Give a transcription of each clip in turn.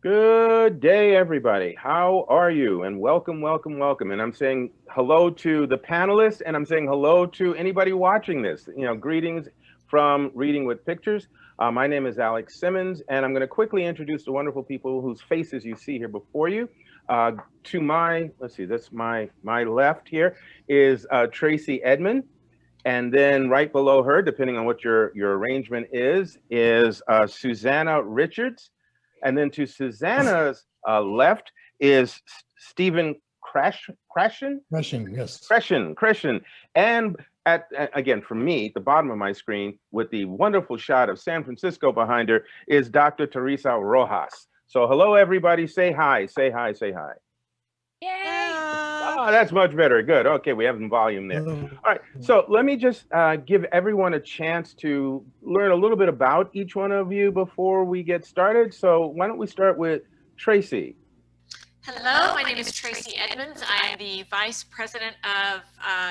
Good day, everybody. How are you? And welcome, welcome, welcome. And I'm saying hello to the panelists, and I'm saying hello to anybody watching this. Greetings from Reading with Pictures. My name is Alex Simmons, and I'm going to quickly introduce the wonderful people whose faces you see here before you. To my, let's see, that's my left here is Tracy Edmund. And then right below her, depending on what your arrangement is Susannah Richards. And then to Susannah's left is Stephen Krashen. Russian, yes. Krashen. And again, for me, at the bottom of my screen, with the wonderful shot of San Francisco behind her, is Dr. Theresa Rojas. So hello, everybody. Say hi. Say hi. Say hi. Yay! Oh, that's much better. Good. Okay, we have some volume there. All right. So let me just give everyone a chance to learn a little bit about each one of you before we get started. So why don't we start with Tracy? Hello, my name is Tracy Edmunds. I am the Vice President of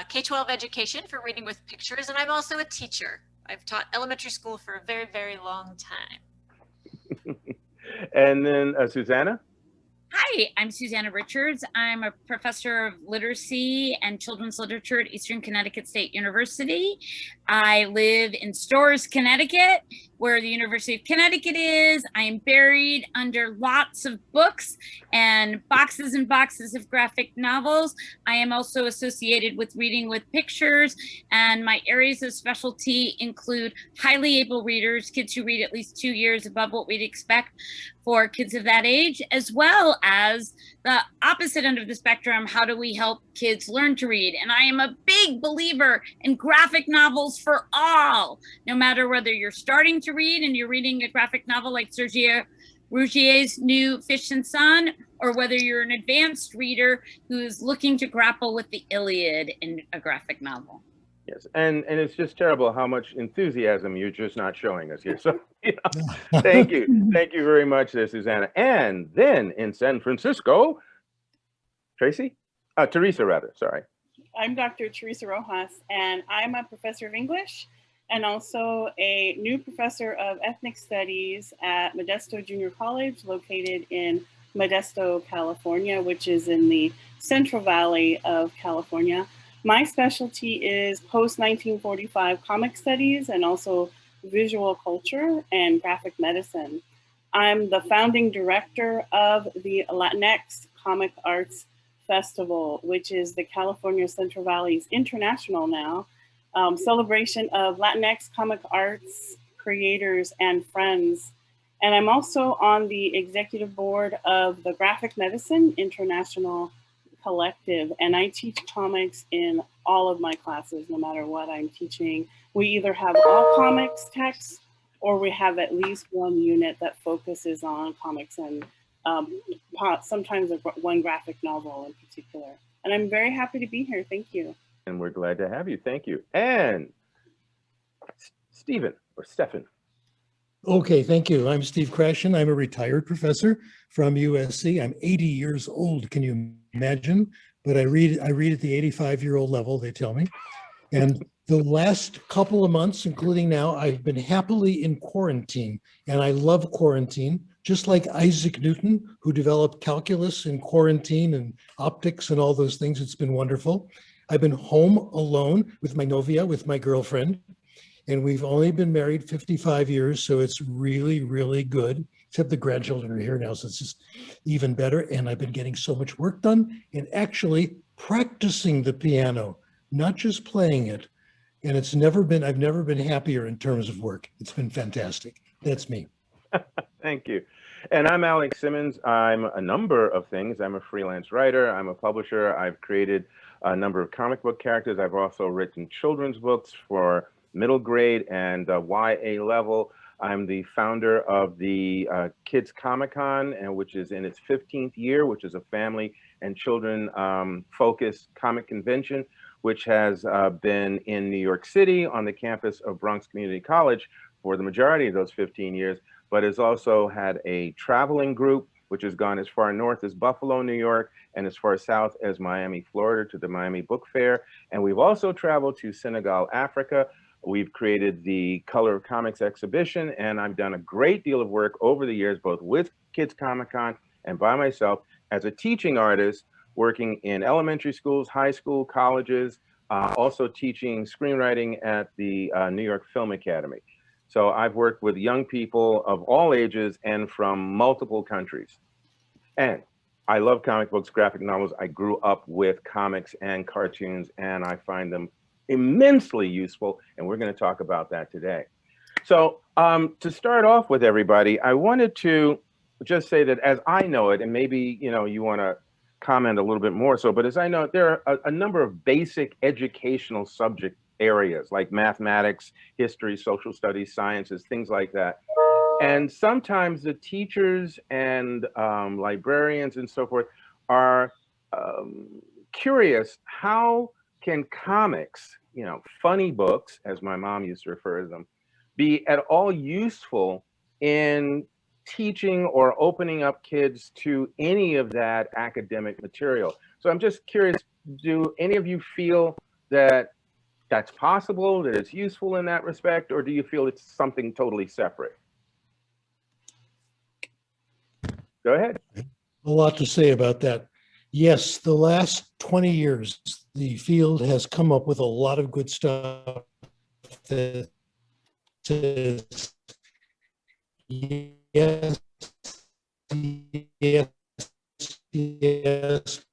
K-12 Education for Reading with Pictures, and I'm also a teacher. I've taught elementary school for a very, very long time. And then Susannah? Hi, I'm Susannah Richards. I'm a professor of literacy and children's literature at Eastern Connecticut State University. I live in Storrs, Connecticut, where the University of Connecticut is. I am buried under lots of books and boxes of graphic novels. I am also associated with Reading with Pictures, and my areas of specialty include highly able readers, kids who read at least 2 years above what we'd expect for kids of that age, as well as the opposite end of the spectrum. How do we help kids learn to read? And I am a big believer in graphic novels for all, no matter whether you're starting to read and you're reading a graphic novel like Sergio Rougier's new Fish and Son, or whether you're an advanced reader who is looking to grapple with the Iliad in a graphic novel. Yes, and it's just terrible how much enthusiasm you're just not showing us here. So, thank you very much, there, Susannah. And then in San Francisco, Tracy, Theresa, rather. Sorry. I'm Dr. Theresa Rojas, and I'm a professor of English and also a new professor of ethnic studies at Modesto Junior College, located in Modesto, California, which is in the Central Valley of California. My specialty is post-1945 comic studies and also visual culture and graphic medicine. I'm the founding director of the Latinx Comic Arts Festival, which is the California Central Valley's international now celebration of Latinx comic arts creators and friends. And I'm also on the executive board of the Graphic Medicine International Collective, and I teach comics in all of my classes, no matter what I'm teaching. We either have all comics texts, or we have at least one unit that focuses on comics and sometimes one graphic novel in particular. And I'm very happy to be here. Thank you. And we're glad to have you. Thank you. And Stephen. Okay, thank you. I'm Steve Krashen. I'm a retired professor from USC. I'm 80 years old. Can you imagine? But I read at the 85-year-old level, they tell me. And the last couple of months, including now, I've been happily in quarantine, and I love quarantine, just like Isaac Newton, who developed calculus in quarantine and optics and all those things. It's been wonderful. I've been home alone with my novia, with my girlfriend, and we've only been married 55 years, so it's really, really good, except the grandchildren are here now, so it's just even better. And I've been getting so much work done and actually practicing the piano, not just playing it. And I've never been happier in terms of work. It's been fantastic. That's me. Thank you. And I'm Alex Simmons. I'm a number of things. I'm a freelance writer. I'm a publisher. I've created a number of comic book characters. I've also written children's books for middle grade and YA level. I'm the founder of the Kids Comic-Con, which is in its 15th year, which is a family and children focused comic convention, which has been in New York City on the campus of Bronx Community College for the majority of those 15 years, but has also had a traveling group, which has gone as far north as Buffalo, New York, and as far south as Miami, Florida, to the Miami Book Fair. And we've also traveled to Senegal, Africa. We've created the Color of Comics exhibition, and I've done a great deal of work over the years, both with Kids Comic Con, and by myself as a teaching artist, working in elementary schools, high school, colleges, also teaching screenwriting at the New York Film Academy. So I've worked with young people of all ages and from multiple countries. And I love comic books, graphic novels. I grew up with comics and cartoons, and I find them immensely useful. And we're going to talk about that today. So to start off with, everybody, I wanted to just say that as I know it, and maybe you want to comment a little bit more so, but as I know, there are a number of basic educational subject areas like mathematics, history, social studies, sciences, things like that. And sometimes the teachers and librarians and so forth are curious, how can comics, funny books, as my mom used to refer to them, be at all useful in teaching or opening up kids to any of that academic material? So I'm just curious, do any of you feel that that's possible, that it's useful in that respect, or do you feel it's something totally separate? Go ahead. A lot to say about that. Yes, the last 20 years, the field has come up with a lot of good stuff that says, yes, yes, yes.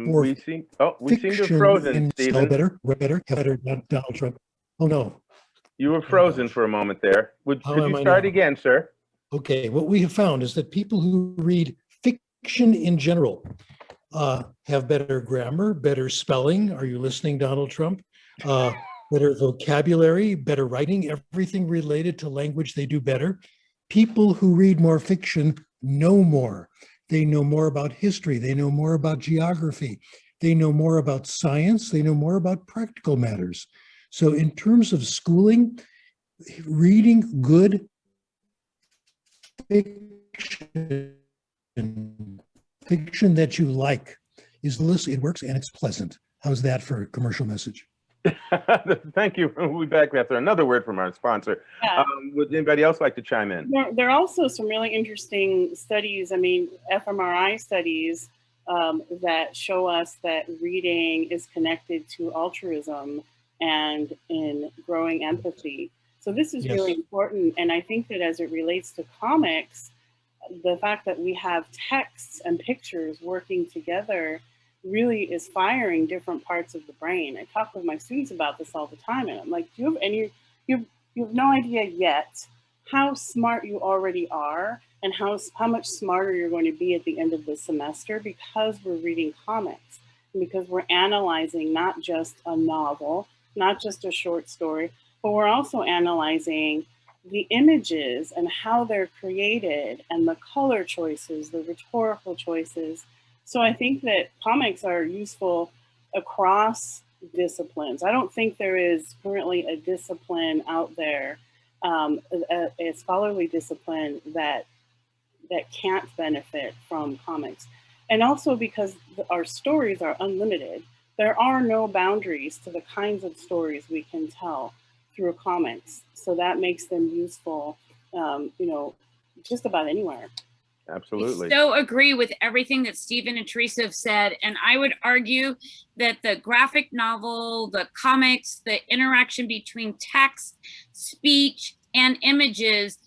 We seem to have frozen, Stephen. Better, Donald Trump. Oh no. You were frozen for a moment there. Could you start again, sir? Okay, what we have found is that people who read fiction in general have better grammar, better spelling. Are you listening, Donald Trump? Better vocabulary, better writing, everything related to language, they do better. People who read more fiction know more. They know more about history. They know more about geography. They know more about science. They know more about practical matters. So in terms of schooling, reading good fiction that you like is it works and it's pleasant. How's that for a commercial message? Thank you. We'll be back after another word from our sponsor. Yeah. Would anybody else like to chime in? There are also some really interesting studies, fMRI studies that show us that reading is connected to altruism and in growing empathy. So this is really important. And I think that as it relates to comics, the fact that we have texts and pictures working together really is firing different parts of the brain. I talk with my students about this all the time, and I'm like, you have no idea yet how smart you already are and how much smarter you're going to be at the end of the semester because we're reading comics and because we're analyzing not just a novel, not just a short story, but we're also analyzing the images and how they're created and the color choices, the rhetorical choices. So I think that comics are useful across disciplines. I don't think there is currently a discipline out there, a scholarly discipline that can't benefit from comics. And also because our stories are unlimited, there are no boundaries to the kinds of stories we can tell through comics. So that makes them useful, just about anywhere. Absolutely. I so agree with everything that Stephen and Theresa have said. And I would argue that the graphic novel, the comics, the interaction between text, speech, and images,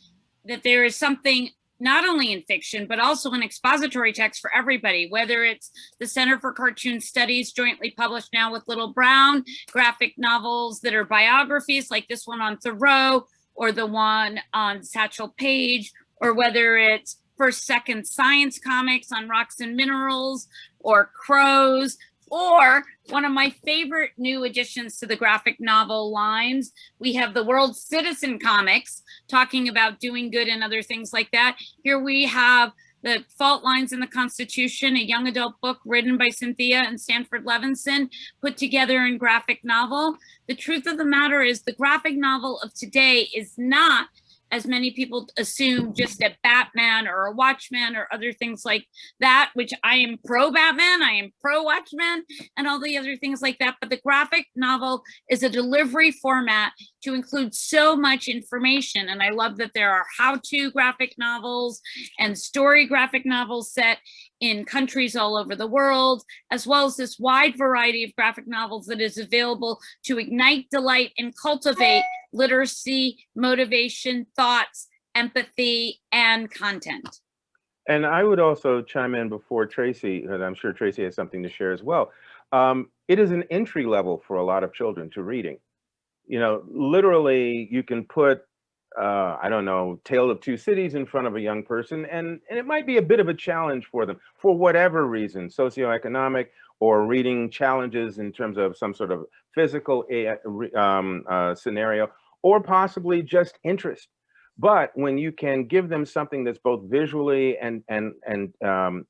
that there is something not only in fiction, but also in expository text for everybody, whether it's the Center for Cartoon Studies jointly published now with Little Brown, graphic novels that are biographies like this one on Thoreau, or the one on Satchel Paige, or whether it's first, second science comics on rocks and minerals, or crows, or one of my favorite new additions to the graphic novel lines, we have the World Citizen comics talking about doing good and other things like that. Here we have the Fault Lines in the Constitution, a young adult book written by Cynthia and Stanford Levinson, put together in graphic novel. The truth of the matter is the graphic novel of today is not, as many people assume, just a Batman or a Watchman or other things like that, which I am pro Batman, I am pro Watchman, and all the other things like that. But the graphic novel is a delivery format to include so much information. And I love that there are how-to graphic novels and story graphic novels set in countries all over the world, as well as this wide variety of graphic novels that is available to ignite, delight, and cultivate literacy, motivation, thoughts, empathy, and content. And I would also chime in before Tracy, because I'm sure Tracy has something to share as well. It is an entry level for a lot of children to reading. You know, literally, you can put, I don't know, Tale of Two Cities in front of a young person, and it might be a bit of a challenge for them for whatever reason, socioeconomic or reading challenges in terms of some sort of physical scenario, or possibly just interest. But when you can give them something that's both visually and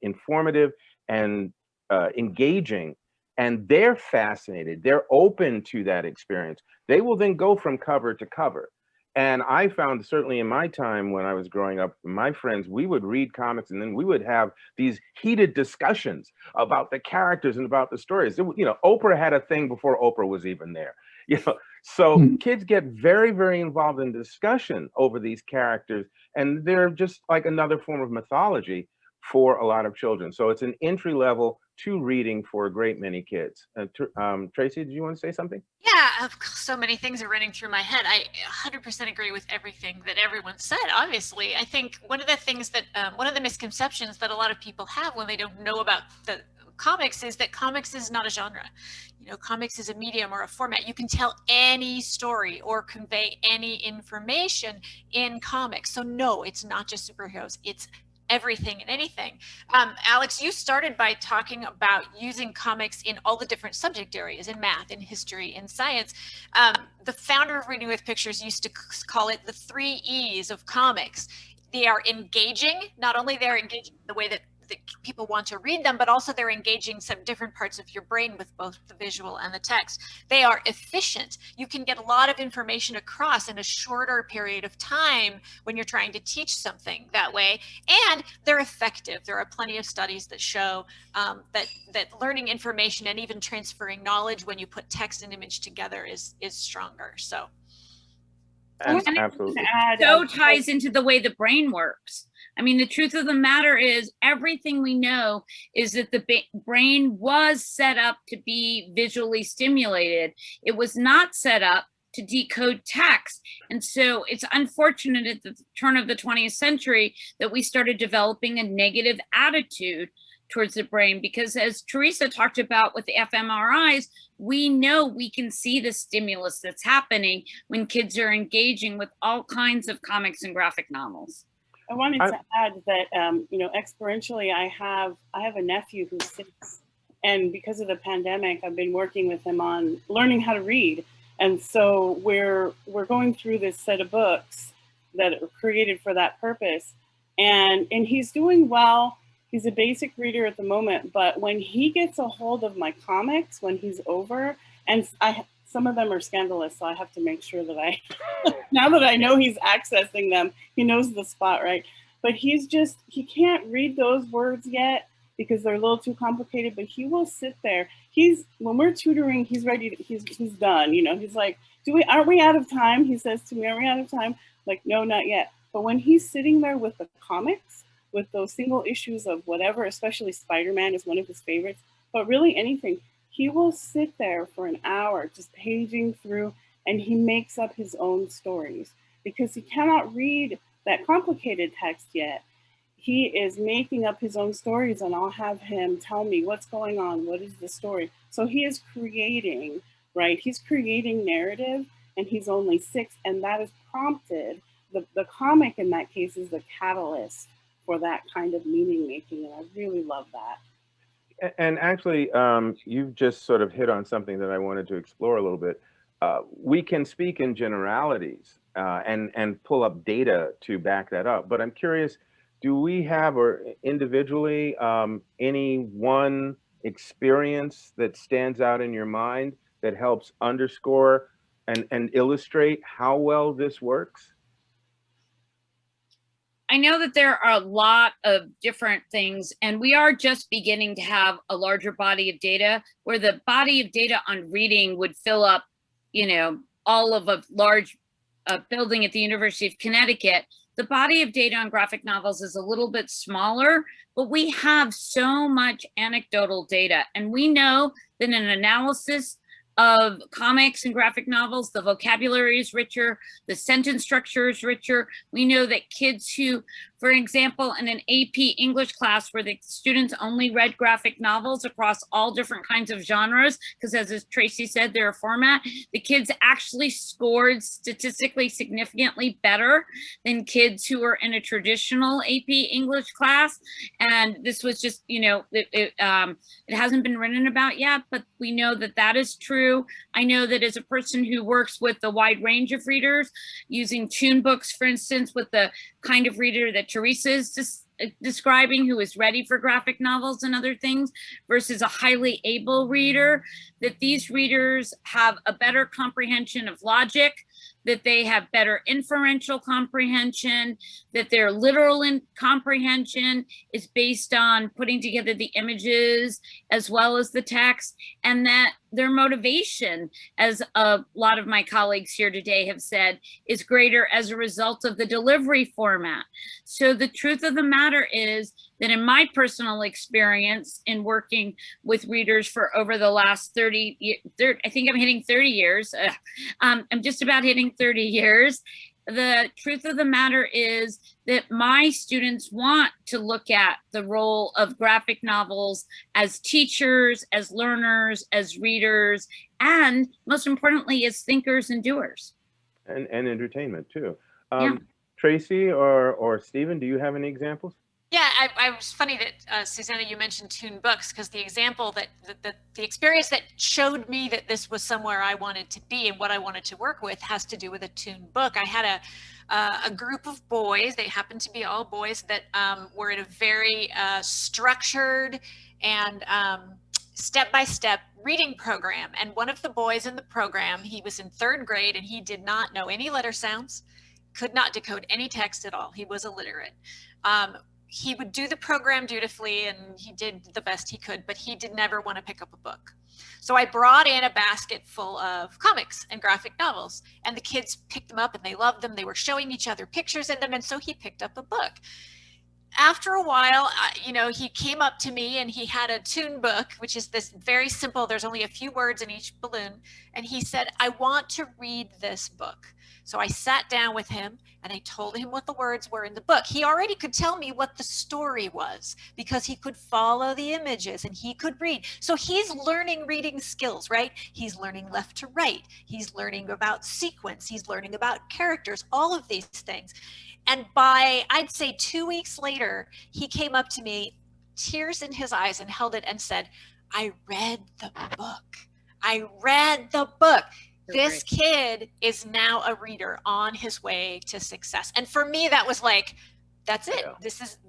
informative and engaging, and they're fascinated, they're open to that experience, they will then go from cover to cover. And I found, certainly in my time when I was growing up, my friends, we would read comics and then we would have these heated discussions about the characters and about the stories. You know, Oprah had a thing before Oprah was even there. You know, so kids get very, very involved in discussion over these characters, and they're just like another form of mythology for a lot of children. So it's an entry level to reading for a great many kids. Tracy, did you want to say something? Yeah, so many things are running through my head. I 100% agree with everything that everyone said. Obviously, I think one of the things that, one of the misconceptions that a lot of people have when they don't know about the comics is that comics is not a genre. You know, comics is a medium or a format. You can tell any story or convey any information in comics. So no, it's not just superheroes. It's everything and anything. Alex, you started by talking about using comics in all the different subject areas, in math, in history, in science. The founder of Reading with Pictures used to call it the 3 E's of comics. They are engaging. Not only they're engaging the way that people want to read them, but also they're engaging some different parts of your brain with both the visual and the text. They are efficient. You can get a lot of information across in a shorter period of time when you're trying to teach something that way. And they're effective. There are plenty of studies that show that learning information and even transferring knowledge when you put text and image together is stronger. So. Absolutely. So ties into the way the brain works. I mean, the truth of the matter is everything we know is that the brain was set up to be visually stimulated. It was not set up to decode text. And so it's unfortunate at the turn of the 20th century that we started developing a negative attitude towards the brain, because as Theresa talked about with the fMRIs, we know we can see the stimulus that's happening when kids are engaging with all kinds of comics and graphic novels. I wanted to add that, you know, experientially, I have a nephew who's 6, and because of the pandemic, I've been working with him on learning how to read. And so we're going through this set of books that are created for that purpose. And he's doing well. He's a basic reader at the moment, but when he gets a hold of my comics, when he's over, and some of them are scandalous, so I have to make sure that now that I know he's accessing them, he knows the spot, right? But he can't read those words yet because they're a little too complicated, but he will sit there. When we're tutoring, he's ready, he's done, you know, he's like, aren't we out of time? He says to me, are we out of time? Like, no, not yet. But when he's sitting there with the comics, with those single issues of whatever, especially Spider-Man is one of his favorites, but really anything, he will sit there for an hour just paging through, and he makes up his own stories because he cannot read that complicated text yet. He is making up his own stories, and I'll have him tell me what's going on, what is the story. So he is creating, right? He's creating narrative, and he's only 6, and that is prompted. The comic in that case is the catalyst for that kind of meaning making, and I really love that. And actually, you've just sort of hit on something that I wanted to explore a little bit. We can speak in generalities and pull up data to back that up. But I'm curious, do we have, or individually, any one experience that stands out in your mind that helps underscore and illustrate how well this works? I know that there are a lot of different things, and we are just beginning to have a larger body of data where the body of data on reading would fill up, you know, all of a large building at the University of Connecticut, the body of data on graphic novels is a little bit smaller, but we have so much anecdotal data. And we know that an analysis of comics and graphic novels, the vocabulary is richer, the sentence structure is richer. We know that kids who, for example, in an AP English class where the students only read graphic novels across all different kinds of genres, because as Tracy said, they're a format, the kids actually scored statistically significantly better than kids who are in a traditional AP English class. And this was just, you know, it hasn't been written about yet, but we know that that is true. I know that as a person who works with a wide range of readers, using tune books, for instance, with the kind of reader that Theresa is describing, who is ready for graphic novels and other things, versus a highly able reader, that these readers have a better comprehension of logic, that they have better inferential comprehension, that their literal comprehension is based on putting together the images as well as the text, and that their motivation, as a lot of my colleagues here today have said, is greater as a result of the delivery format. So the truth of the matter is that in my personal experience in working with readers for over the last 30 years, I think I'm hitting 30 years. I'm just about hitting 30 years. The truth of the matter is that my students want to look at the role of graphic novels as teachers, as learners, as readers, and most importantly, as thinkers and doers. And entertainment too. Yeah. Tracy or Stephen, do you have any examples? Yeah, I was funny that Susannah, you mentioned tune books, because the example that the experience that showed me that this was somewhere I wanted to be and what I wanted to work with has to do with a tune book. I had a group of boys, they happened to be all boys, that were in a very structured and step-by-step reading program. And one of the boys in the program, he was in 3rd grade and he did not know any letter sounds, could not decode any text at all. He was illiterate. He would do the program dutifully and he did the best he could, but he did never want to pick up a book. So I brought in a basket full of comics and graphic novels, and the kids picked them up and they loved them. They were showing each other pictures in them, and so he picked up a book. After a while, you know, he came up to me and he had a tune book, which is this very simple, there's only a few words in each balloon. And he said, I want to read this book. So I sat down with him and I told him what the words were in the book. He already could tell me what the story was because he could follow the images and he could read. So he's learning reading skills, right? He's learning left to right. He's learning about sequence. He's learning about characters, all of these things. And by, I'd say 2 weeks later, he came up to me, tears in his eyes, and held it and said, I read the book. I read the book. This kid is now a reader on his way to success. And for me, that was like, that's it. Yeah.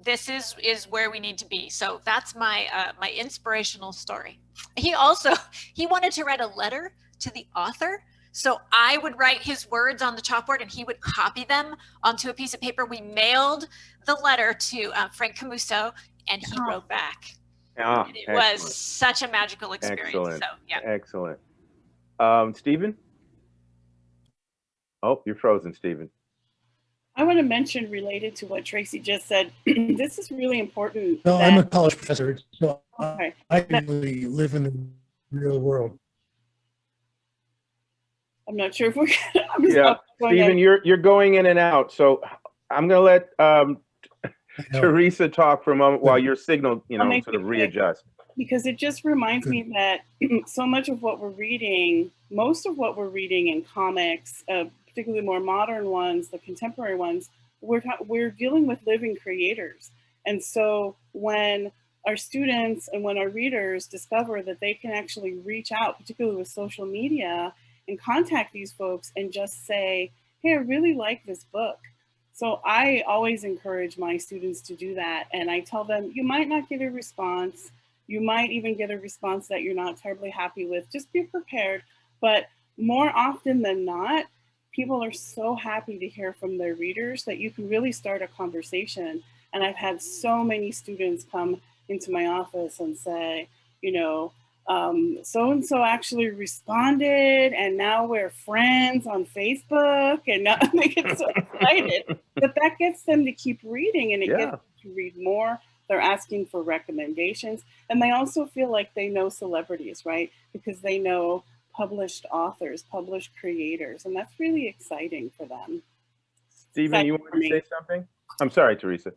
This is where we need to be. So that's my my inspirational story. He wanted to write a letter to the author. So I would write his words on the chalkboard and he would copy them onto a piece of paper. We mailed the letter to Frank Camuso and he wrote back. Oh, and it was such a magical experience. Excellent. So, yeah. Excellent. Stephen? Oh, you're frozen, Stephen. I want to mention, related to what Tracy just said, this is really important. No, I'm a college professor, so okay. I really live in the real world. I'm not sure if we're yeah, Stephen, you're going in and out, so I'm going to let Theresa talk for a moment while your signal, you know, sort of readjust. Because it just reminds me that so much of what we're reading, most of what we're reading in comics, particularly more modern ones, the contemporary ones, we're dealing with living creators. And so when our students and when our readers discover that they can actually reach out, particularly with social media, and contact these folks and just say, hey, I really like this book. So I always encourage my students to do that. And I tell them, you might not get a response. You might even get a response that you're not terribly happy with. Just be prepared. But more often than not, people are so happy to hear from their readers that you can really start a conversation. And I've had so many students come into my office and say, you know, so-and-so actually responded and now we're friends on Facebook, and now they get so excited. But that gets them to keep reading, and it gets them to read more. They're asking for recommendations, and they also feel like they know celebrities, right? Because they know published authors, published creators, and that's really exciting for them. Stephen, you want to say something? I'm sorry, Theresa.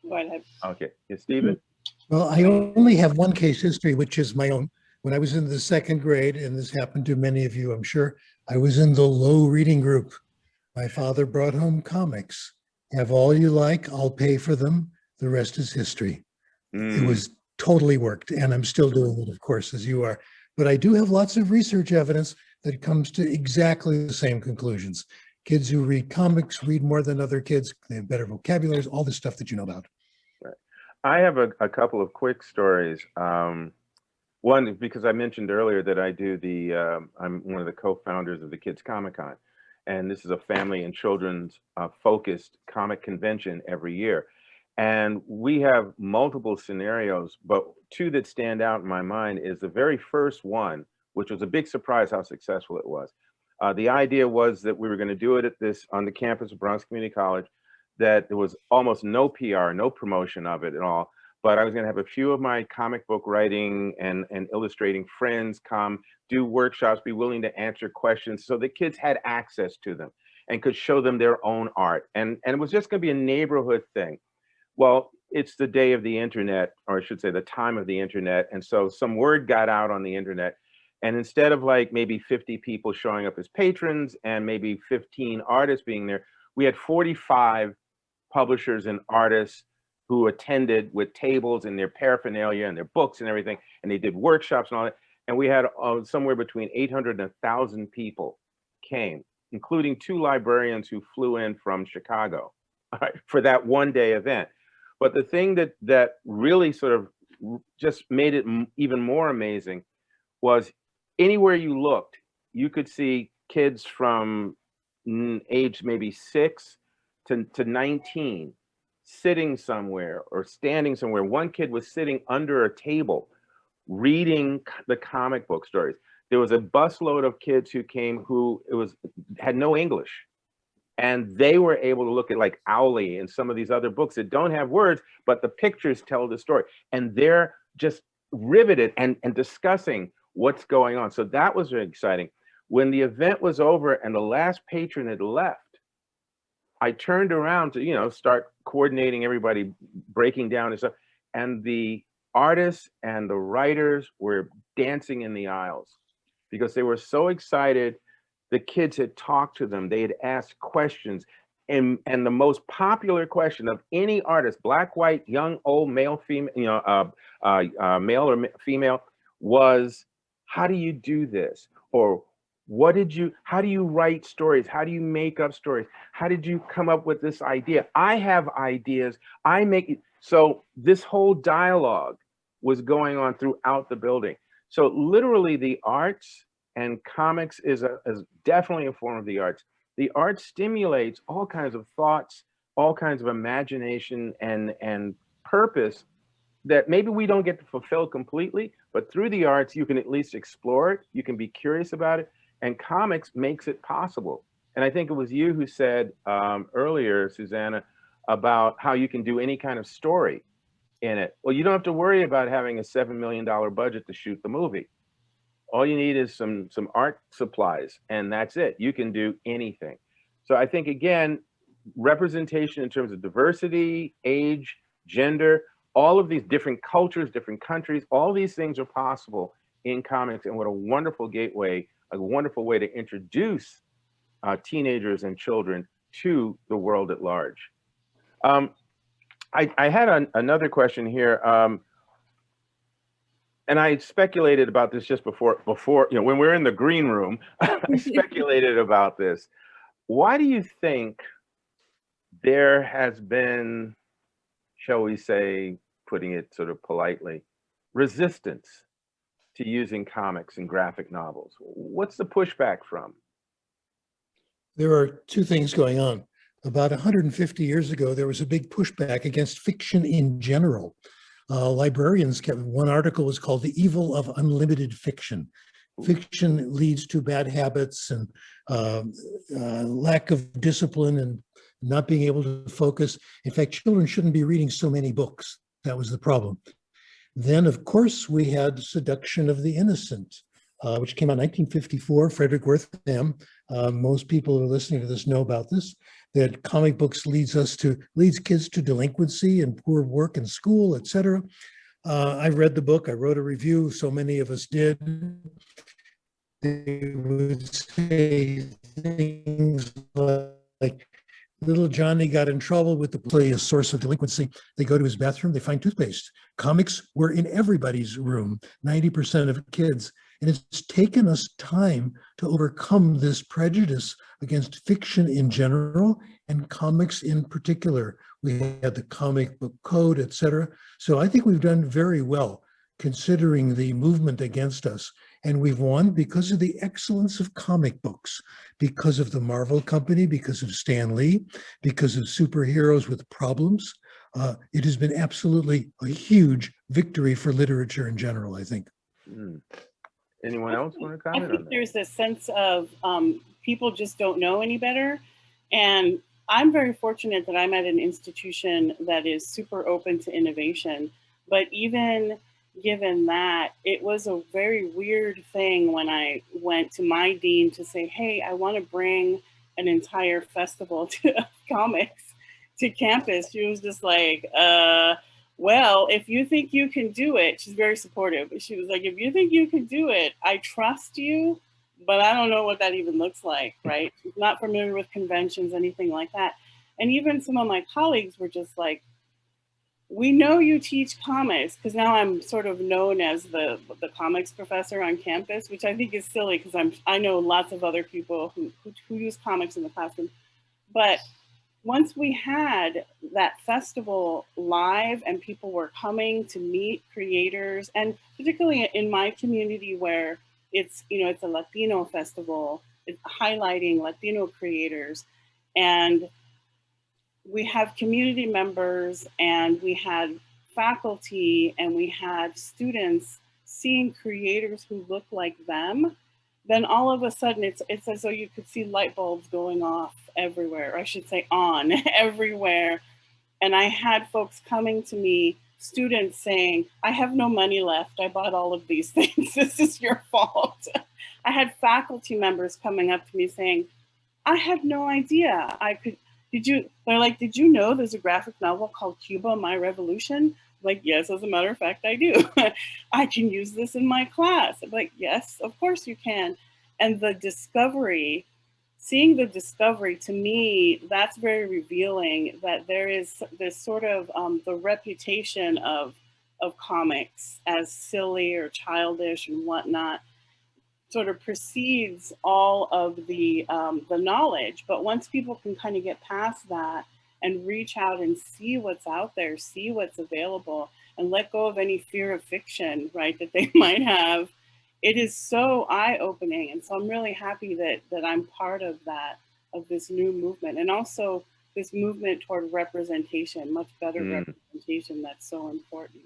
Go ahead. Okay, yeah, Stephen? Well, I only have one case history, which is my own. When I was in the second grade, and this happened to many of you, I'm sure, I was in the low reading group. My father brought home comics. Have all you like, I'll pay for them. The rest is history. It was totally worked, and I'm still doing it, of course, as you are. But I do have lots of research evidence that comes to exactly the same conclusions. Kids who read comics read more than other kids. They have better vocabularies, all the stuff that you know about. Right. I have a couple of quick stories. One, because I mentioned earlier that I do I'm one of the co-founders of the Kids Comic-Con. And this is a family and children's focused comic convention every year. And we have multiple scenarios, but two that stand out in my mind is the very first one, which was a big surprise how successful it was. The idea was that we were going to do it on the campus of Bronx Community College, that there was almost no PR, no promotion of it at all. But I was going to have a few of my comic book writing and illustrating friends come, do workshops, be willing to answer questions so the kids had access to them and could show them their own art. And it was just going to be a neighborhood thing. Well, it's the day of the internet, or I should say the time of the internet. And so some word got out on the internet. And instead of like maybe 50 people showing up as patrons and maybe 15 artists being there, we had 45 publishers and artists who attended with tables and their paraphernalia and their books and everything. And they did workshops and all that. And we had somewhere between 800 and 1,000 people came, including 2 librarians who flew in from Chicago, right, for that one-day event. But the thing that really sort of just made it even more amazing was anywhere you looked, you could see kids from age maybe 6 to 19 sitting somewhere or standing somewhere. One kid was sitting under a table reading the comic book stories. There was a busload of kids who came who had no English, and they were able to look at like Owly and some of these other books that don't have words, but the pictures tell the story, and they're just riveted and discussing what's going on. So that was very exciting. When the event was over and the last patron had left, I turned around to, start coordinating everybody, breaking down and stuff. And the artists and the writers were dancing in the aisles because they were so excited. The kids had talked to them. They had asked questions. And the most popular question of any artist, black, white, young, old, male, female, male or female, was, how do you do this? Or how do you write stories? How do you make up stories? How did you come up with this idea? I have ideas, I make it. So this whole dialogue was going on throughout the building. So literally the arts, and comics is definitely a form of the arts. The art stimulates all kinds of thoughts, all kinds of imagination and purpose that maybe we don't get to fulfill completely, but through the arts, you can at least explore it. You can be curious about it. And comics makes it possible. And I think it was you who said earlier, Susannah, about how you can do any kind of story in it. Well, you don't have to worry about having a $7 million budget to shoot the movie. All you need is some art supplies, and that's it. You can do anything. So I think, again, representation in terms of diversity, age, gender, all of these different cultures, different countries, all these things are possible in comics. And what a wonderful gateway, a wonderful way to introduce teenagers and children to the world at large. I had another question here. And I speculated about this just before, when we're in the green room, I speculated about this. Why do you think there has been, shall we say, putting it sort of politely, resistance to using comics and graphic novels? What's the pushback from? There are 2 things going on. About 150 years ago, there was a big pushback against fiction in general. librarians kept, one article was called "The Evil of Unlimited Fiction." Fiction leads to bad habits and lack of discipline and not being able to focus. In fact, children shouldn't be reading so many books. That was the problem. Then, of course, we had Seduction of the Innocent, which came out in 1954, Frederick Wertham. Most people who are listening to this know about this, that comic books leads kids to delinquency and poor work in school, etc. I read the book, I wrote a review, so many of us did. They would say things like, little Johnny got in trouble with the play, a source of delinquency. They go to his bathroom, they find toothpaste. Comics were in everybody's room, 90% of kids. And it's taken us time to overcome this prejudice against fiction in general and comics in particular. We had the comic book code, etc. So I think we've done very well considering the movement against us. And we've won because of the excellence of comic books, because of the Marvel Company, because of Stan Lee, because of superheroes with problems. It has been absolutely a huge victory for literature in general, I think. Anyone else want to comment on that? I think there's this sense of people just don't know any better. And I'm very fortunate that I'm at an institution that is super open to innovation. But even given that, it was a very weird thing when I went to my dean to say, hey, I want to bring an entire festival of comics to campus. She was just like, well, if you think you can do it, she's very supportive. She was like, if you think you can do it, I trust you, but I don't know what that even looks like, right? She's not familiar with conventions, anything like that. And even some of my colleagues were just like, we know you teach comics, because now I'm sort of known as the comics professor on campus, which I think is silly because I know lots of other people who use comics in the classroom. But once we had that festival live and people were coming to meet creators, and particularly in my community where it's a Latino festival, it's highlighting Latino creators, and we have community members and we had faculty and we had students seeing creators who look like them, then all of a sudden it's as though you could see light bulbs going off everywhere, or I should say on everywhere. And I had folks coming to me, students saying, I have no money left. I bought all of these things. This is your fault. I had faculty members coming up to me saying, I had no idea I could. They're like, did you know there's a graphic novel called Cuba, My Revolution? I'm like, yes, as a matter of fact, I do. I can use this in my class. I'm like, yes, of course you can. And the discovery, seeing the discovery, to me, that's very revealing that there is this sort of the reputation of comics as silly or childish and whatnot sort of precedes all of the knowledge. But once people can kind of get past that and reach out and see what's out there, see what's available, and let go of any fear of fiction, right, that they might have, it is so eye-opening. And so I'm really happy that I'm part of that, of this new movement, and also this movement toward representation, much better representation that's so important.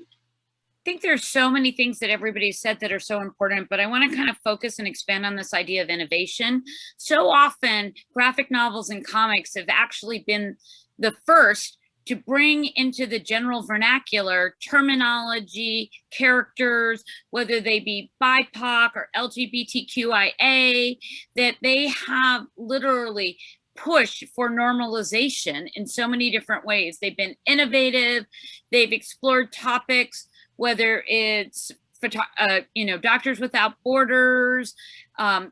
I think there's so many things that everybody said that are so important, but I want to kind of focus and expand on this idea of innovation. So often graphic novels and comics have actually been the first to bring into the general vernacular terminology, characters, whether they be BIPOC or LGBTQIA, that they have literally pushed for normalization in so many different ways. They've been innovative, they've explored topics, whether it's Doctors Without Borders,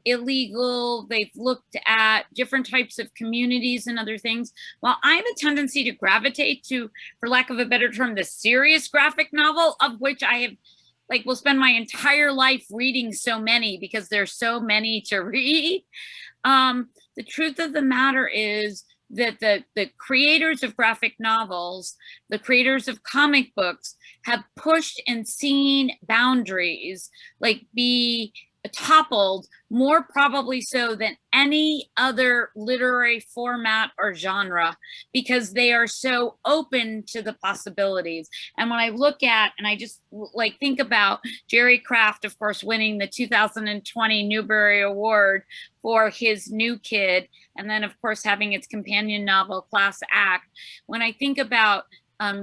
illegal, they've looked at different types of communities and other things. While I have a tendency to gravitate to, for lack of a better term, the serious graphic novel, of which I have, will spend my entire life reading so many because there's so many to read. The truth of the matter is that the creators of graphic novels, the creators of comic books, have pushed and seen boundaries, be toppled more probably so than any other literary format or genre, because they are so open to the possibilities. And when I look at, and I just like think about Jerry Craft, of course, winning the 2020 Newbery Award for his New Kid, and then of course having its companion novel Class Act. When I think about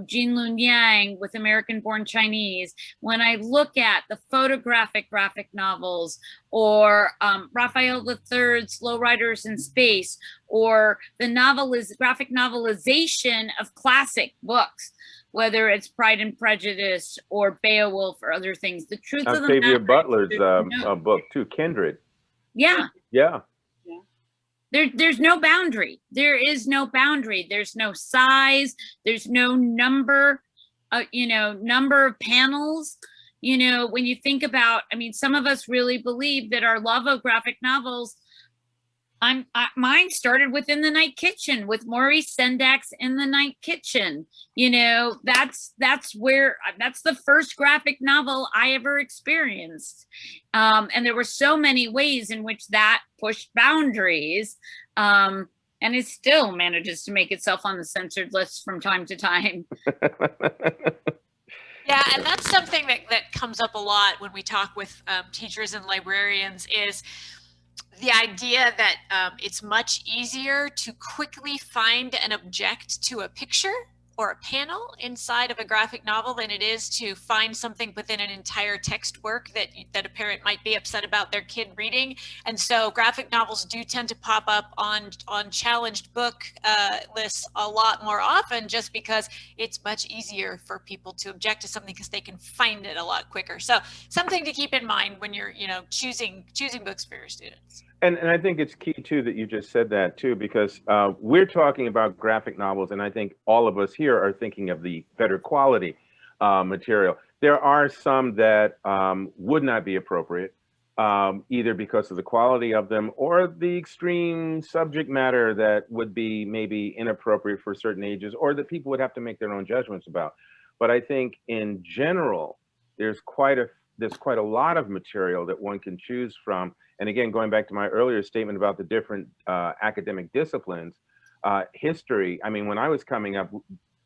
Jean Lun Yang with American Born Chinese, when I look at the photographic graphic novels, or Raphael III's Slow Riders in Space, or the graphic novelization of classic books, whether it's Pride and Prejudice or Beowulf or other things, the truth of the matter. Octavia Butler's book too, Kindred. Yeah. Yeah. There's no boundary. There is no boundary. There's no size. There's no number, number of panels. When you think about, I mean, some of us really believe that our love of graphic novels, mine started with In the Night Kitchen with Maurice Sendak's In the Night Kitchen. That's the first graphic novel I ever experienced. And there were so many ways in which that pushed boundaries. And it still manages to make itself on the censored list from time to time. Yeah, and that's something that comes up a lot when we talk with teachers and librarians, is the idea that it's much easier to quickly find and object to a picture or a panel inside of a graphic novel than it is to find something within an entire text work that a parent might be upset about their kid reading. And so graphic novels do tend to pop up on challenged book lists a lot more often, just because it's much easier for people to object to something because they can find it a lot quicker. So something to keep in mind when you're choosing books for your students. And I think it's key too that you just said that too, because we're talking about graphic novels, and I think all of us here are thinking of the better quality material. There are some that would not be appropriate, either because of the quality of them or the extreme subject matter that would be maybe inappropriate for certain ages, or that people would have to make their own judgments about. But I think in general, there's quite a lot of material that one can choose from. And again, going back to my earlier statement about the different academic disciplines, history, I mean, when I was coming up,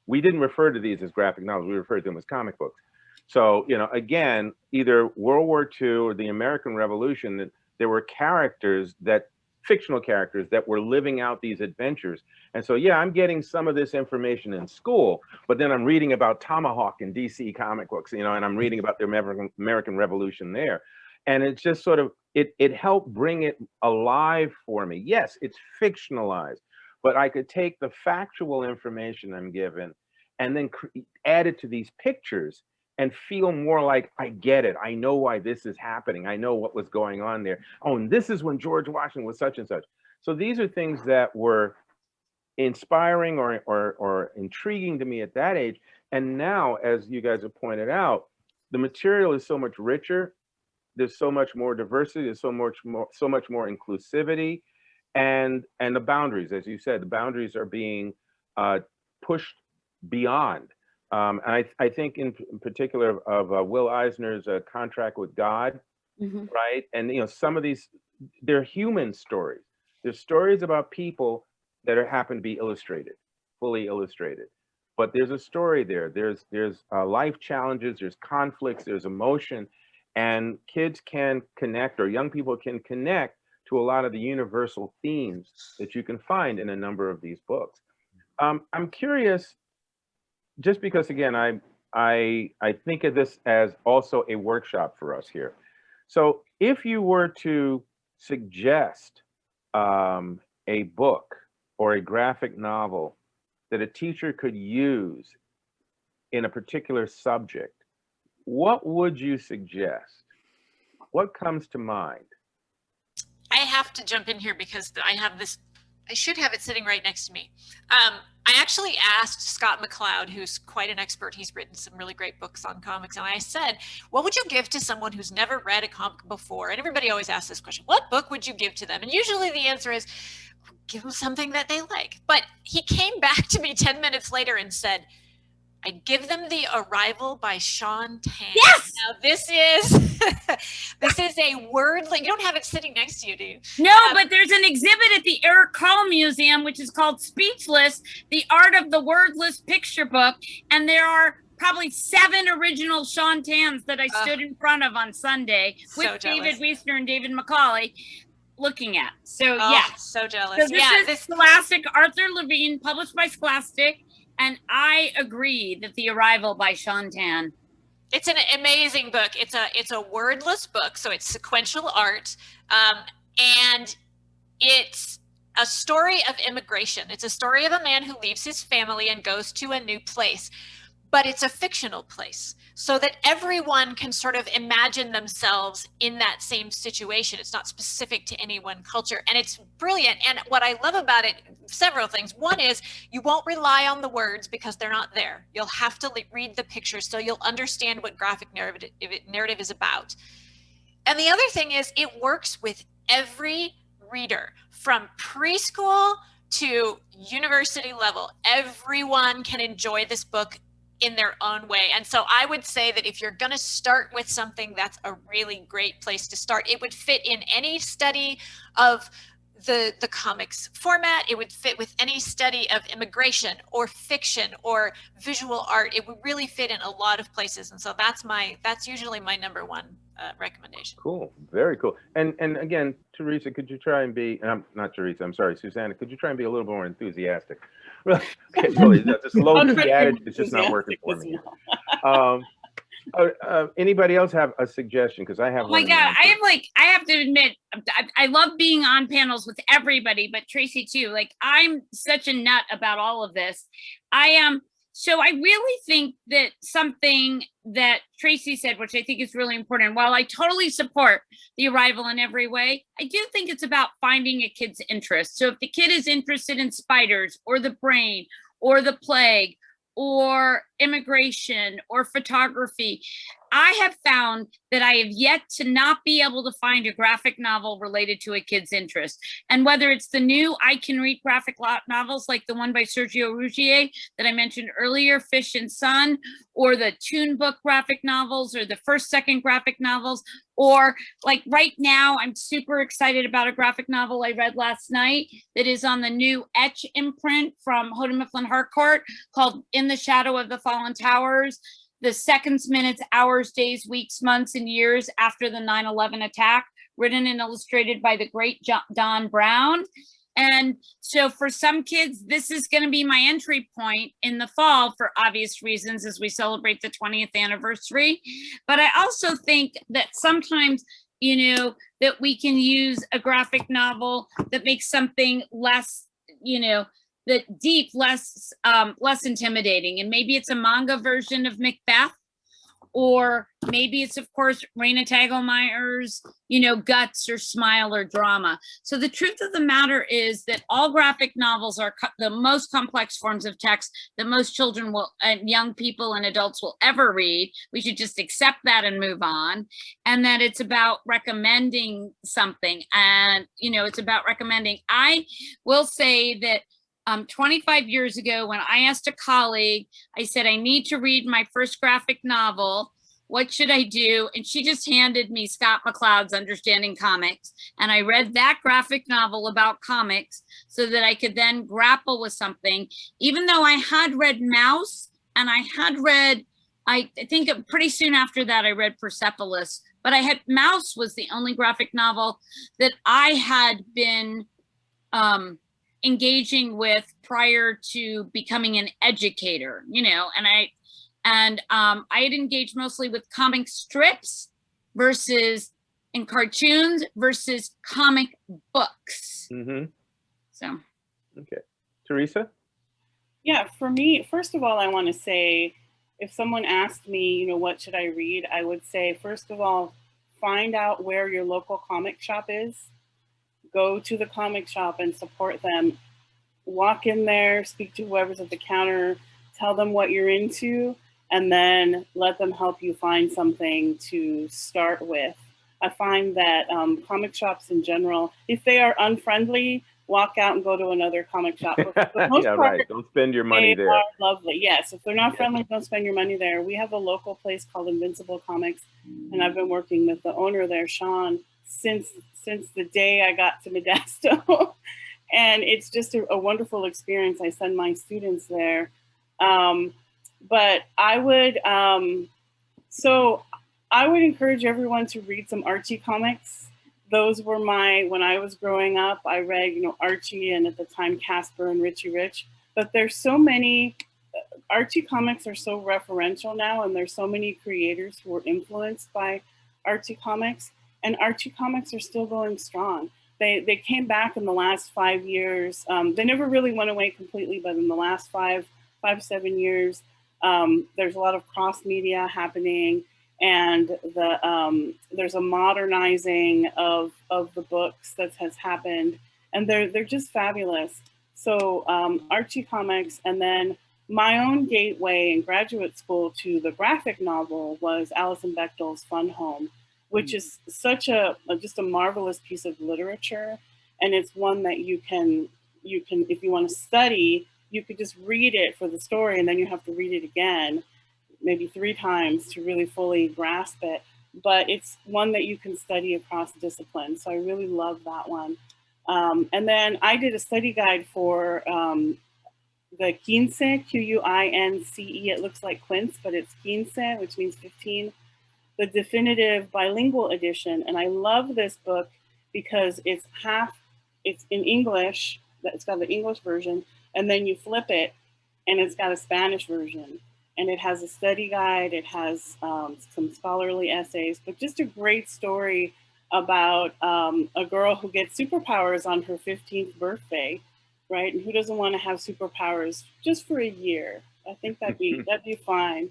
we didn't refer to these as graphic novels, we referred to them as comic books. So, again, either World War II or the American Revolution, that there were fictional characters that were living out these adventures. And so, yeah, I'm getting some of this information in school, but then I'm reading about Tomahawk in DC comic books, and I'm reading about the American Revolution there. And it's just sort of, it helped bring it alive for me. Yes, it's fictionalized, but I could take the factual information I'm given and then add it to these pictures and feel more like I get it. I know why this is happening. I know what was going on there. Oh, and this is when George Washington was such and such. So these are things that were inspiring or intriguing to me at that age. And now, as you guys have pointed out, the material is so much richer. There's so much more diversity. There's so much more inclusivity, and the boundaries, as you said, the boundaries are being pushed beyond. And I think in particular of Will Eisner's Contract with God, right? And some of these, they're human stories. They're stories about people that happen to be illustrated, fully illustrated. But there's a story there. There's life challenges. There's conflicts. There's emotion. And kids can connect, or young people can connect to a lot of the universal themes that you can find in a number of these books. I'm curious, just because again, I think of this as also a workshop for us here. So if you were to suggest a book or a graphic novel that a teacher could use in a particular subject, what would you suggest? What comes to mind? I have to jump in here because I should have it sitting right next to me. I actually asked Scott McCloud, who's quite an expert. He's written some really great books on comics. And I said, what would you give to someone who's never read a comic before? And everybody always asks this question, what book would you give to them? And usually the answer is, give them something that they like. But he came back to me 10 minutes later and said, I'd give them The Arrival by Sean Tan. Yes! Now this is this is a word, like you don't have it sitting next to you, do you? No, but there's an exhibit at the Eric Carle Museum, which is called Speechless, The Art of the Wordless Picture Book. And there are probably 7 original Sean Tans that I stood in front of on Sunday with So David jealous. Wiesner and David Macaulay looking at. So yeah. So jealous. So this Yeah, is Scholastic, Arthur Levine, published by Scholastic. And I agree that The Arrival by Sean Tan. it's an amazing book. It's a wordless book, so it's sequential art, and it's a story of immigration. It's a story of a man who leaves his family and goes to a new place, but it's a fictional place, so that everyone can sort of imagine themselves in that same situation. It's not specific to any one culture, and it's brilliant. And what I love about it, several things. One is you won't rely on the words because they're not there. You'll have to read the pictures so you'll understand what graphic narrative is about. And the other thing is it works with every reader from preschool to university level. Everyone can enjoy this book in their own way. And so I would say that if you're going to start with something, that's a really great place to start. It would fit in any study of the comics format. It would fit with any study of immigration or fiction or visual art. It would really fit in a lot of places. And so that's usually my number one recommendation. Cool. Very cool. And again, Theresa, could you try and be, not Theresa, I'm sorry, Susannah, could you try and be a little more enthusiastic? Okay, really, this low key adage is just not working for me. Anybody else have a suggestion? Because I have Oh my one. God, I have to admit, I love being on panels with everybody, but Tracy too. Like, I'm such a nut about all of this. So I really think that something that Tracy said, which I think is really important, while I totally support The Arrival in every way, I do think it's about finding a kid's interest. So if the kid is interested in spiders or the brain or the plague or immigration or photography, I have found that I have yet to not be able to find a graphic novel related to a kid's interest. And whether it's the new I Can Read graphic novels like the one by Sergio Ruggier that I mentioned earlier, Fish and Sun, or the Toon Book graphic novels, or the First Second graphic novels, or like right now, I'm super excited about a graphic novel I read last night that is on the new Etch imprint from Houghton Mifflin Harcourt called In the Shadow of the Fallen Towers. The seconds, minutes, hours, days, weeks, months, and years after the 9/11 attack, written and illustrated by the great Don Brown. And so for some kids, this is going to be my entry point in the fall for obvious reasons as we celebrate the 20th anniversary. But I also think that sometimes, that we can use a graphic novel that makes something less, that deep, less intimidating. And maybe it's a manga version of Macbeth, or maybe it's, of course, Raina Telgemeier's, Guts or Smile or Drama. So the truth of the matter is that all graphic novels are the most complex forms of text that most children and young people and adults will ever read. We should just accept that and move on. And that it's about recommending something. And, it's about recommending. I will say that 25 years ago, when I asked a colleague, I said, I need to read my first graphic novel. What should I do? And she just handed me Scott McCloud's Understanding Comics. And I read that graphic novel about comics so that I could then grapple with something. Even though I had read Mouse, and I had read, I think pretty soon after that, I read Persepolis. But Mouse was the only graphic novel that I had been engaging with prior to becoming an educator, and I had engaged mostly with comic strips versus in cartoons versus comic books. Mm-hmm. So. Okay. Theresa? Yeah, for me, first of all, I want to say, if someone asked me, what should I read? I would say, first of all, find out where your local comic shop is. Go to the comic shop and support them. Walk in there, speak to whoever's at the counter, tell them what you're into, and then let them help you find something to start with. I find that comic shops in general, if they are unfriendly, walk out and go to another comic shop. But for the most Yeah, part, right. Don't spend your money they there. are lovely. Yes, if they're not Yeah. friendly, don't spend your money there. We have a local place called Invincible Comics, and I've been working with the owner there, Sean, since the day I got to Modesto. And it's just a wonderful experience. I send my students there. But I would, so I would encourage everyone to read some Archie comics. Those were when I was growing up, I read, Archie and at the time Casper and Richie Rich. But there's so many, Archie comics are so referential now, and there's so many creators who were influenced by Archie comics, and Archie comics are still going strong. They came back in the last 5 years. They never really went away completely, but in the last 7 years, there's a lot of cross media happening, and there's a modernizing of the books that has happened, and they're just fabulous. So Archie comics, and then my own gateway in graduate school to the graphic novel was Alison Bechdel's Fun Home, which is such just a marvelous piece of literature, and it's one that you can if you want to study, you could just read it for the story, and then you have to read it again, maybe 3 times to really fully grasp it. But it's one that you can study across disciplines, so I really love that one. And then I did a study guide for the Quince, Quince. It looks like quince, but it's Quince, which means 15. The definitive bilingual edition. And I love this book because it's in English, it's got the English version, and then you flip it and it's got a Spanish version. And it has a study guide, it has some scholarly essays, but just a great story about a girl who gets superpowers on her 15th birthday, right? And who doesn't want to have superpowers just for a year? I think that'd be fine.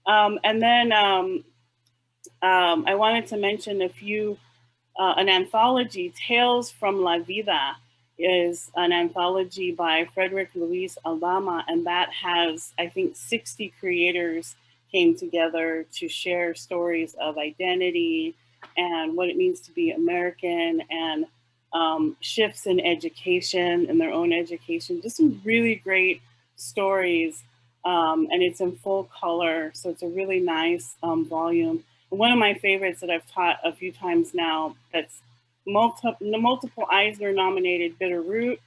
And then I wanted to mention an anthology. Tales from La Vida is an anthology by Frederick Luis Aldama, and that has, I think, 60 creators came together to share stories of identity and what it means to be American, and shifts in education, in their own education. Just some really great stories, and it's in full color, so it's a really nice volume. One of my favorites that I've taught a few times now, that's multiple Eisner nominated, Bitterroot.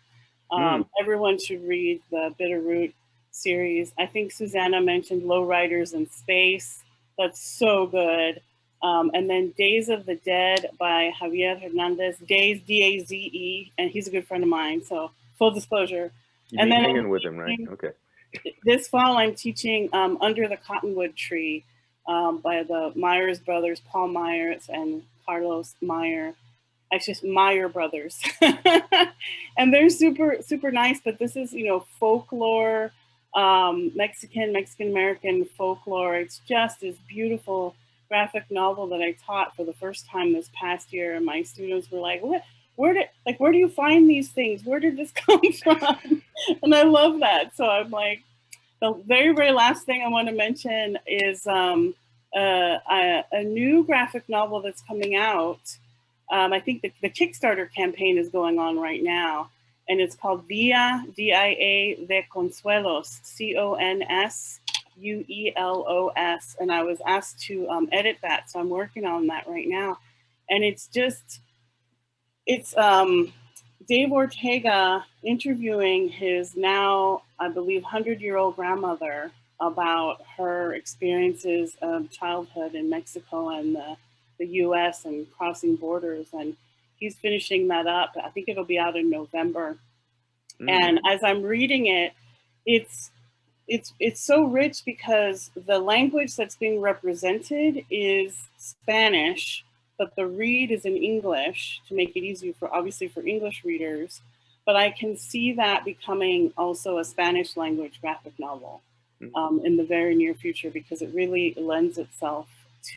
Everyone should read the Bitterroot series. I think Susannah mentioned Lowriders in Space. That's so good. And then Days of the Dead by Javier Hernandez. Days, D-A-Z-E, and he's a good friend of mine, so full disclosure. You've and been then hanging with him, right? Okay. This fall, I'm teaching Under the Cottonwood Tree by the Myers brothers, Paul Myers and Carlos Meyer. Actually, Meyer brothers. And they're super, super nice, but this is, folklore, Mexican-American folklore. It's just this beautiful graphic novel that I taught for the first time this past year. And my students were like, where do you find these things? Where did this come from? And I love that. So I'm like, the very, very last thing I want to mention is a new graphic novel that's coming out. I think the Kickstarter campaign is going on right now, and it's called Dia, D-I-A, de Consuelos, C-O-N-S-U-E-L-O-S, and I was asked to edit that, so I'm working on that right now. And it's Dave Ortega interviewing his now, I believe, 100-year-old grandmother about her experiences of childhood in Mexico and the US and crossing borders. And he's finishing that up. I think it'll be out in November. And as I'm reading it, it's so rich because the language that's being represented is Spanish, but the read is in English to make it easier obviously for English readers. But I can see that becoming also a Spanish language graphic novel in the very near future, because it really lends itself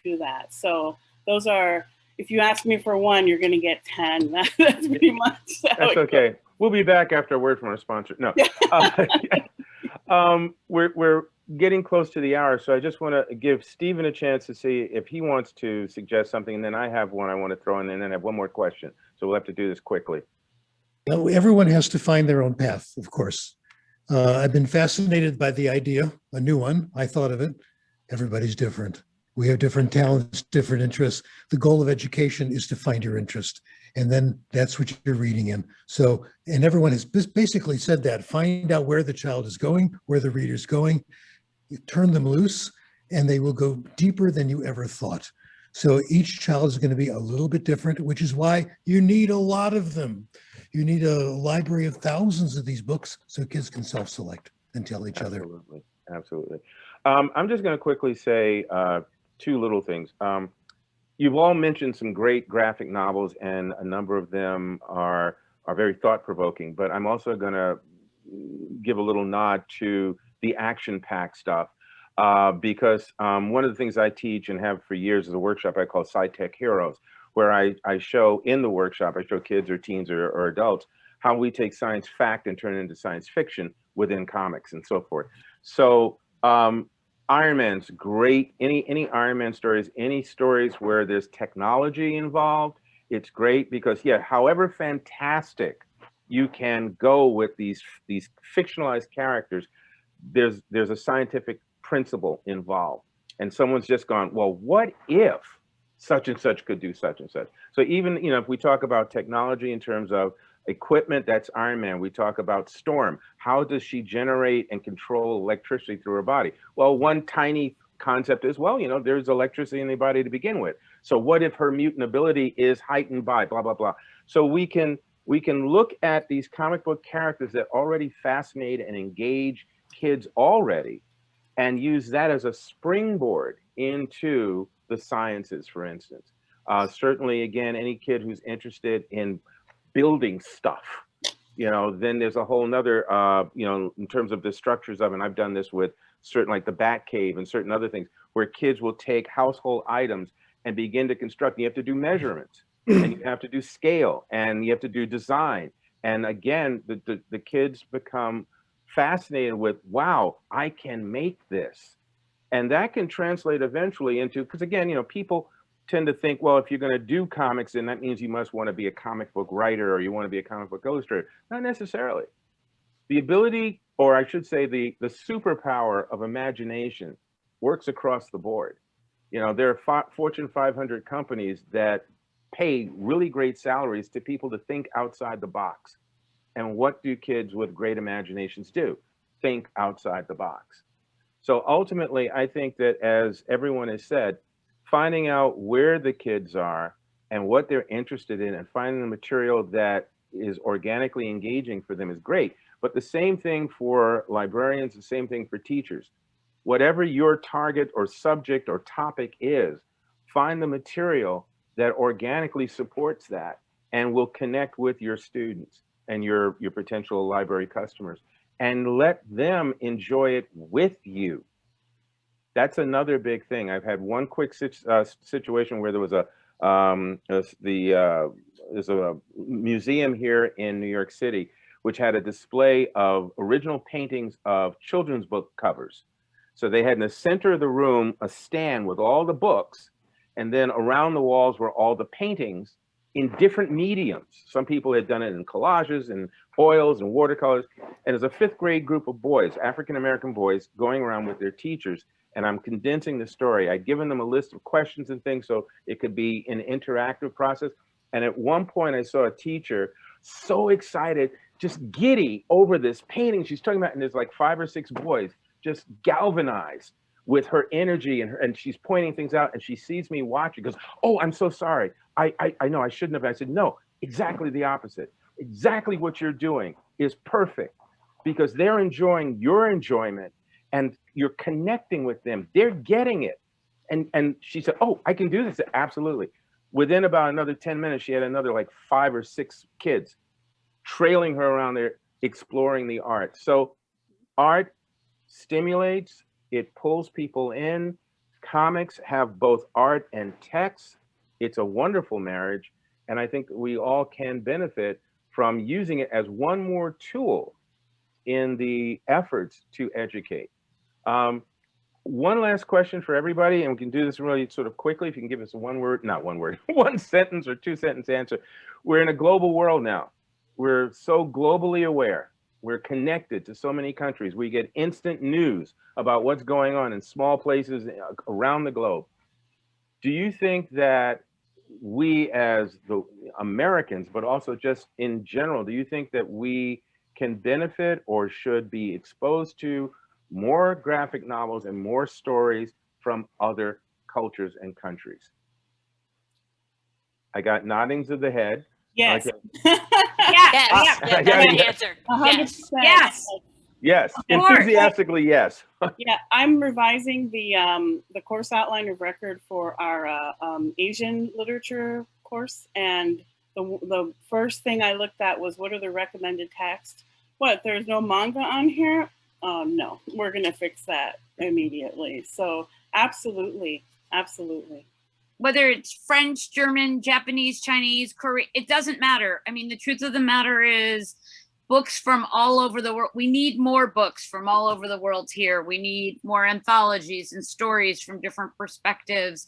to that. So those are, if you ask me for one, you're going to get 10. That's pretty much. That's okay. We'll be back after a word from our sponsor. No, we're getting close to the hour, so I just want to give Stephen a chance to see if he wants to suggest something, and then I have one I want to throw in, and then I have one more question. So we'll have to do this quickly. Now, everyone has to find their own path, of course. I've been fascinated by the idea, a new one. I thought of it. Everybody's different. We have different talents, different interests. The goal of education is to find your interest, and then that's what you're reading in. So, and everyone has basically said that. Find out where the child is going, where the reader's going, turn them loose, and they will go deeper than you ever thought. So each child is going to be a little bit different, which is why you need a lot of them. You need a library of thousands of these books so kids can self-select and tell each other. Absolutely, absolutely. I'm just going to quickly say two little things. You've all mentioned some great graphic novels, and a number of them are very thought-provoking. But I'm also going to give a little nod to the action-packed stuff because one of the things I teach and have for years is a workshop I call Sci-Tech Heroes, where I show in the workshop, I show kids or teens or adults how we take science fact and turn it into science fiction within comics and so forth. So Iron Man's great. Any Iron Man stories, any stories where there's technology involved, it's great because, yeah, however fantastic you can go with these fictionalized characters, there's a scientific principle involved. And someone's just gone, well, what if such and such could do such and such? So even, if we talk about technology in terms of equipment, that's Iron Man. We talk about Storm. How does she generate and control electricity through her body? Well, one tiny concept is, well, there's electricity in the body to begin with. So what if her mutant ability is heightened by blah, blah, blah? So we can look at these comic book characters that already fascinate and engage kids already and use that as a springboard into the sciences, for instance. Certainly, again, any kid who's interested in building stuff, then there's a whole nother, in terms of the structures of, and I've done this with certain, like the Bat Cave and certain other things, where kids will take household items and begin to construct. You have to do measurements, and you have to do scale, and you have to do design. And again, the kids become fascinated with, wow, I can make this. And that can translate eventually into, because again, people tend to think, well, if you're going to do comics, then that means you must want to be a comic book writer or you want to be a comic book illustrator. Not necessarily. The ability, or I should say the superpower of imagination works across the board. There are Fortune 500 companies that pay really great salaries to people to think outside the box. And what do kids with great imaginations do? Think outside the box. So ultimately, I think that, as everyone has said, finding out where the kids are and what they're interested in and finding the material that is organically engaging for them is great. But the same thing for librarians, the same thing for teachers. Whatever your target or subject or topic is, find the material that organically supports that and will connect with your students and your potential library customers, and let them enjoy it with you. That's another big thing. I've had one quick situation where there was there's a museum here in New York City, which had a display of original paintings of children's book covers. So they had in the center of the room a stand with all the books, and then around the walls were all the paintings in different mediums. Some people had done it in collages and oils and watercolors. And as a 5th grade group of boys, African-American boys, going around with their teachers, and I'm condensing the story. I'd given them a list of questions and things so it could be an interactive process. And at one point I saw a teacher so excited, just giddy over this painting she's talking about. And there's like 5 or 6 boys just galvanized with her energy, and she's pointing things out, and she sees me watching, goes, oh, I'm so sorry. I know I shouldn't have. I said, no, exactly the opposite. Exactly what you're doing is perfect, because they're enjoying your enjoyment and you're connecting with them. They're getting it. And she said, oh, I can do this. Absolutely. Within about another 10 minutes, she had another like 5 or 6 kids trailing her around there, exploring the art. So art stimulates, it pulls people in. Comics have both art and text. It's a wonderful marriage. And I think we all can benefit from using it as one more tool in the efforts to educate. One last question for everybody, and we can do this really sort of quickly. If you can give us one sentence or 2-sentence answer. We're in a global world now. We're so globally aware. We're connected to so many countries. We get instant news about what's going on in small places around the globe. Do you think that we as the Americans, but also just in general, do you think that we can benefit or should be exposed to more graphic novels and more stories from other cultures and countries? I got noddings of the head. Yes. Okay. Yes, I that's gotta- the answer. 100%. Yes. Yes, course. enthusiastically, yes. Yeah, I'm revising the course outline of record for our Asian literature course, and the first thing I looked at was what are the recommended texts. What, there's no manga on here? Oh no, we're gonna fix that immediately. So absolutely, absolutely. Whether it's French, German, Japanese, Chinese, Korean, it doesn't matter. I mean, the truth of the matter is books from all over the world. We need more books from all over the world here. We need more anthologies and stories from different perspectives.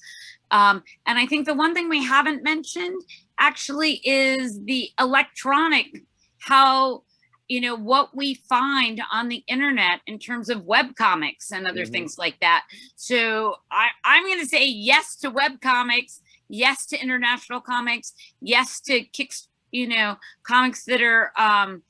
And I think the one thing we haven't mentioned actually is the electronic, how, you know, what we find on the internet in terms of web comics and other things like that. So I'm going to say yes to web comics, yes to international comics, yes to comics that are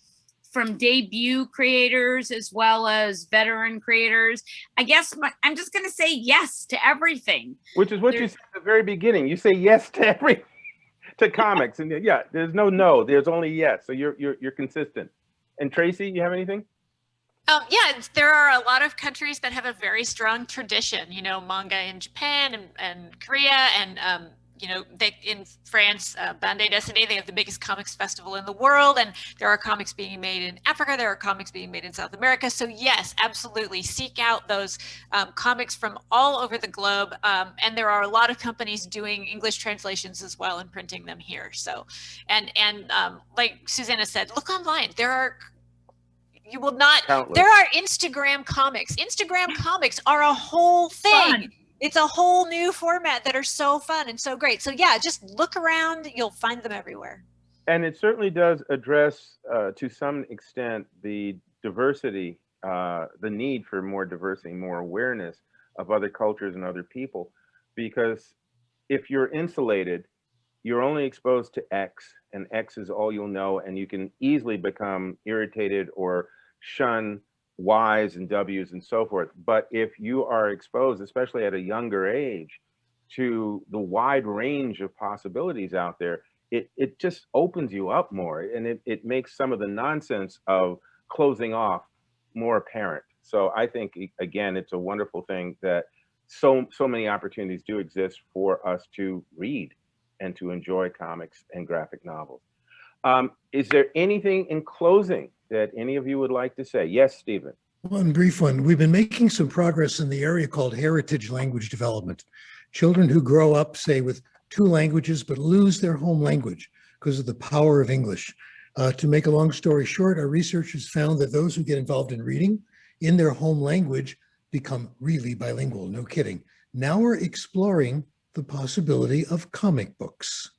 from debut creators as well as veteran creators. I guess I'm just going to say yes to everything. Which is what you said at the very beginning. You say yes to to comics, and yeah, there's no, there's only yes. So you're consistent. And Tracy, you have anything? Yeah, there are a lot of countries that have a very strong tradition, you know, manga in Japan and Korea, and you know, in France, Bande Dessinée, they have the biggest comics festival in the world, and there are comics being made in Africa, there are comics being made in South America. So yes, absolutely, seek out those comics from all over the globe, and there are a lot of companies doing English translations as well and printing them here. So, and like Susannah said, look online. There are Countless. there are Instagram comics. Instagram comics are a whole thing. Fun. It's a whole new format that are so fun and so great. So yeah, just look around, you'll find them everywhere. And it certainly does address, to some extent, the diversity, the need for more diversity, more awareness of other cultures and other people. Because if you're insulated, you're only exposed to X, and X is all you'll know, and you can easily become irritated or shun Y's and W's and so forth. But if you are exposed, especially at a younger age, to the wide range of possibilities out there, it just opens you up more, and it makes some of the nonsense of closing off more apparent. So I think, again, it's a wonderful thing that so many opportunities do exist for us to read and to enjoy comics and graphic novels. Is there anything in closing that any of you would like to say? Yes, Stephen. One brief one. We've been making some progress in the area called heritage language development. Children who grow up, say, with 2 languages, but lose their home language because of the power of English. To make a long story short, our researchers found that those who get involved in reading in their home language become really bilingual, no kidding. Now we're exploring the possibility of comic books.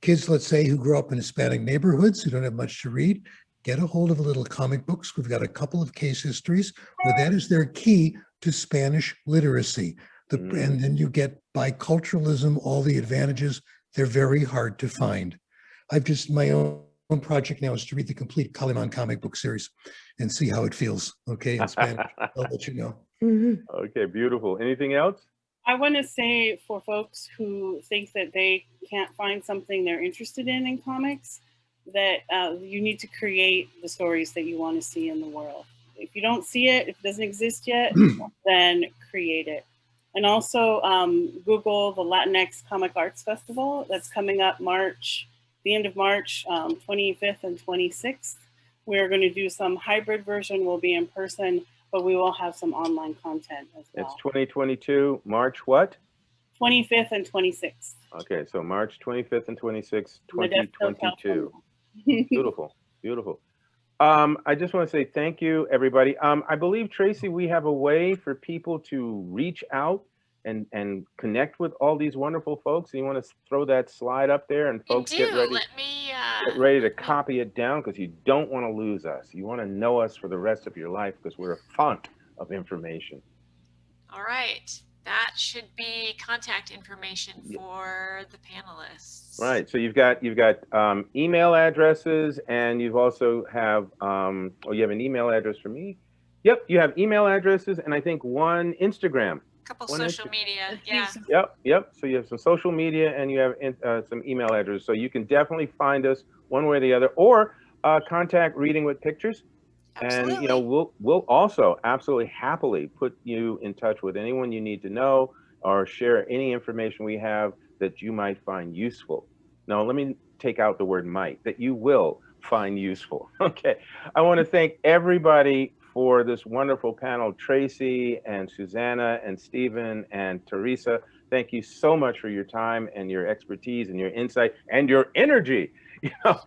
Kids, let's say, who grow up in Hispanic neighborhoods, who don't have much to read, get a hold of a little comic books. We've got a couple of case histories where that is their key to Spanish literacy. And then you get biculturalism, all the advantages. They're very hard to find. My own project now is to read the complete Kaliman comic book series and see how it feels, okay, in Spanish. I'll let you know. Okay, beautiful. Anything else? I want to say, for folks who think that they can't find something they're interested in comics, that you need to create the stories that you want to see in the world. If you don't see it, if it doesn't exist yet, then create it. And also Google the Latinx Comic Arts Festival that's coming up the end of March, 25th and 26th. We're going to do some hybrid version. We'll be in person, but we will have some online content as well. It's 2022, March what? 25th and 26th. Okay, so March 25th and 26th, Modesto, 2022. Beautiful, beautiful. I just want to say thank you, everybody. I believe, Tracy, we have a way for people to reach out and connect with all these wonderful folks? And you want to throw that slide up there, and folks get ready. Get ready to copy it down, because you don't want to lose us. You want to know us for the rest of your life, because we're a font of information. All right. That should be contact information for the panelists. Right. So you've got email addresses, and you've also have oh, you have an email address for me. Yep, you have email addresses, and I think one Instagram. Couple social media. Yeah. Yep. So you have some social media, and you have some email addresses. So you can definitely find us one way or the other, or contact Reading with Pictures. Absolutely. And, you know, we'll also absolutely happily put you in touch with anyone you need to know, or share any information we have that you might find useful. Now, let me take out the word might, that you will find useful. Okay. I want to thank everybody for this wonderful panel, Tracy and Susannah and Stephen and Theresa. Thank you so much for your time and your expertise and your insight and your energy. You know,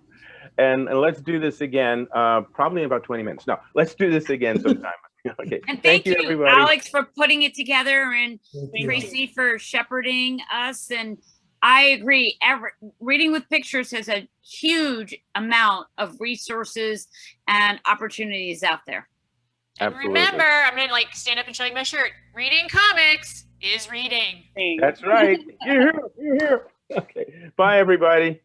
and let's do this again, probably in about 20 minutes. No, let's do this again sometime. Okay. And thank you, everybody. Alex, for putting it together, and Tracy for shepherding us. And I agree. Reading with Pictures has a huge amount of resources and opportunities out there. And remember, I'm going to like stand up and show you my shirt. Reading comics is reading. That's right. You're here. Okay. Bye, everybody.